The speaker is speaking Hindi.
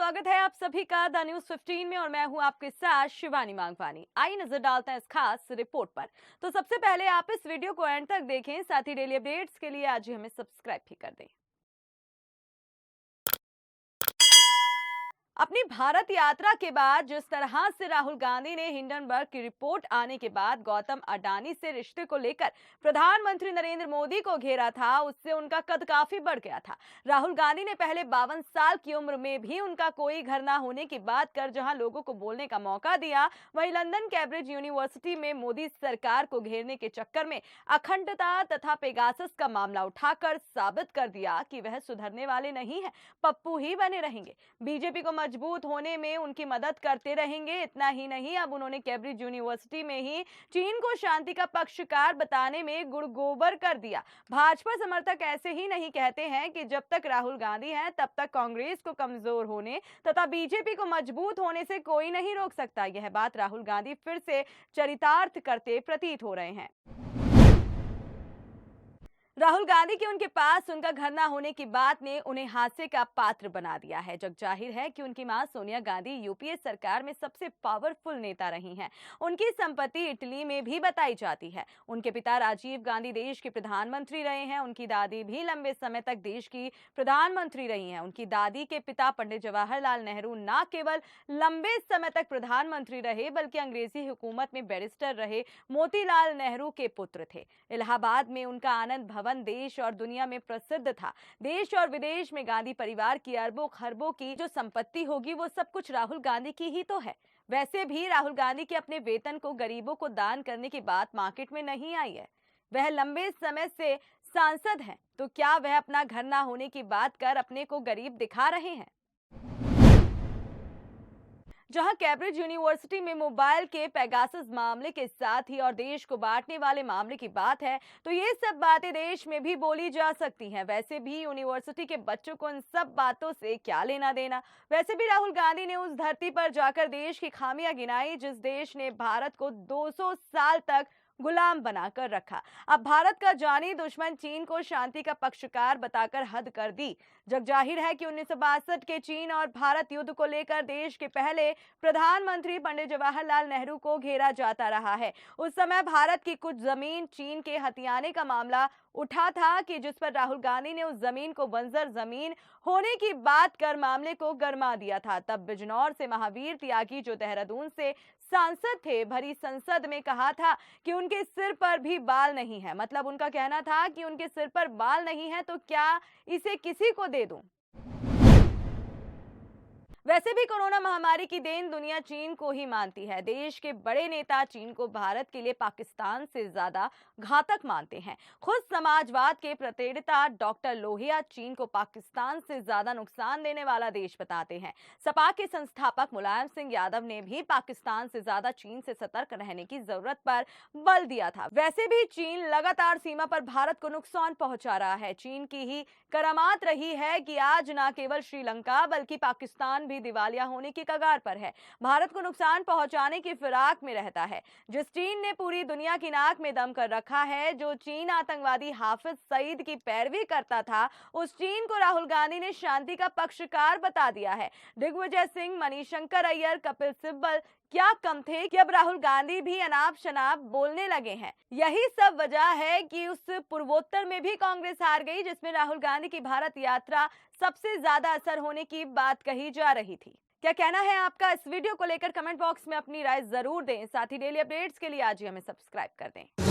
स्वागत है आप सभी का द न्यूज 15 में और मैं हूं आपके साथ शिवानी मांगवानी। आइए नजर डालते हैं इस खास रिपोर्ट पर। तो सबसे पहले आप इस वीडियो को एंड तक देखें, साथ ही डेली अपडेट्स के लिए आज ही हमें सब्सक्राइब भी कर दें। अपनी भारत यात्रा के बाद जिस तरह से राहुल गांधी ने हिंडनबर्ग की रिपोर्ट आने के बाद गौतम अडानी से रिश्ते को लेकर प्रधानमंत्री नरेंद्र मोदी को घेरा था, उससे उनका कद काफी बढ़ गया था। राहुल गांधी ने पहले 52 साल की उम्र में भी उनका कोई घर ना होने की बात कर जहां लोगों को बोलने का मौका दिया, वहीं लंदन कैम्ब्रिज यूनिवर्सिटी में मोदी सरकार को घेरने के चक्कर में अखंडता तथा पेगासस का मामला उठाकर साबित कर दिया कि वह सुधरने वाले नहीं है, पप्पू ही बने रहेंगे। बीजेपी को मजबूत होने में उनकी मदद करते रहेंगे। इतना ही नहीं, अब उन्होंने कैम्ब्रिज यूनिवर्सिटी में ही चीन को शांति का पक्षकार बताने में गुड़ गोबर कर दिया। भाजपा समर्थक ऐसे ही नहीं कहते हैं कि जब तक राहुल गांधी हैं तब तक कांग्रेस को कमजोर होने तथा बीजेपी को मजबूत होने से कोई नहीं रोक सकता। यह बात राहुल गांधी फिर से चरितार्थ करते प्रतीत हो रहे हैं। राहुल गांधी के उनके पास उनका घर न होने की बात ने उन्हें हादसे का पात्र बना दिया है। जग जाहिर है कि उनकी मां सोनिया गांधी यूपीए सरकार में सबसे पावरफुल नेता रही हैं। उनकी संपत्ति इटली में भी बताई जाती है। उनके पिता राजीव गांधी देश के प्रधानमंत्री रहे हैं। उनकी दादी भी लंबे समय तक देश की प्रधानमंत्री रही हैं। उनकी दादी के पिता पंडित जवाहरलाल नेहरू न केवल लंबे समय तक प्रधानमंत्री रहे बल्कि अंग्रेजी हुकूमत में बैरिस्टर रहे मोतीलाल नेहरू के पुत्र थे। इलाहाबाद में उनका आनंद भवन देश और दुनिया में प्रसिद्ध था। देश और विदेश में गांधी परिवार की अरबों खरबों की जो संपत्ति होगी वो सब कुछ राहुल गांधी की ही तो है। वैसे भी राहुल गांधी के अपने वेतन को गरीबों को दान करने की बात मार्केट में नहीं आई है। वह लंबे समय से सांसद हैं, तो क्या वह अपना घर ना होने की बात कर अपने को गरीब दिखा रहे हैं? जहां कैम्ब्रिज यूनिवर्सिटी में मोबाइल के पेगासस मामले के साथ ही और देश को बांटने वाले मामले की बात है, तो ये सब बातें देश में भी बोली जा सकती हैं। वैसे भी यूनिवर्सिटी के बच्चों को इन सब बातों से क्या लेना देना। वैसे भी राहुल गांधी ने उस धरती पर जाकर देश की खामियां गिनाई जिस देश ने भारत को 200 साल तक गुलाम बनाकर रखा। अब भारत का जानी दुश्मन चीन को शांति का पक्षकार बताकर हद कर दी। जग जाहिर है कि 1962 के चीन और भारत युद्ध को लेकर देश के पहले प्रधानमंत्री पंडित जवाहरलाल नेहरू को घेरा जाता रहा है। उस समय भारत की कुछ जमीन चीन के हथियाने का मामला उठा था कि जिस पर राहुल गांधी ने उस जमीन को बंजर जमीन होने की बात कर मामले को गरमा दिया था। तब बिजनौर से महावीर त्यागी, जो देहरादून से सांसद थे, भरी संसद में कहा था कि उनके सिर पर भी बाल नहीं है। मतलब उनका कहना था कि उनके सिर पर बाल नहीं है तो क्या इसे किसी को दे दूं। वैसे भी कोरोना महामारी की देन दुनिया चीन को ही मानती है। देश के बड़े नेता चीन को भारत के लिए पाकिस्तान से ज्यादा घातक मानते हैं। खुद समाजवाद के प्रणेता डॉक्टर लोहिया चीन को पाकिस्तान से ज्यादा नुकसान देने वाला देश बताते हैं। सपा के संस्थापक मुलायम सिंह यादव ने भी पाकिस्तान से ज्यादा चीन से सतर्क रहने की जरूरत पर बल दिया था। वैसे भी चीन लगातार सीमा पर भारत को नुकसान पहुंचा रहा है। चीन की ही करामात रही है कि आज न केवल श्रीलंका बल्कि पाकिस्तान भी दिवालिया होने की कगार पर है। भारत को नुकसान पहुंचाने की फिराक में रहता है। जिस चीन ने पूरी दुनिया की नाक में दम कर रखा है, जो चीन आतंकवादी हाफिज सईद की पैरवी करता था, उस चीन को राहुल गांधी ने शांति का पक्षकार बता दिया है। दिग्विजय सिंह, मणिशंकर अय्यर, कपिल सिब्बल क्या कम थे कि अब राहुल गांधी भी अनाप शनाप बोलने लगे हैं। यही सब वजह है कि उस पूर्वोत्तर में भी कांग्रेस हार गई जिसमें राहुल गांधी की भारत यात्रा सबसे ज्यादा असर होने की बात कही जा रही थी। क्या कहना है आपका इस वीडियो को लेकर? कमेंट बॉक्स में अपनी राय जरूर दें। साथ ही डेली अपडेट्स के लिए आज ही हमें सब्सक्राइब कर दें।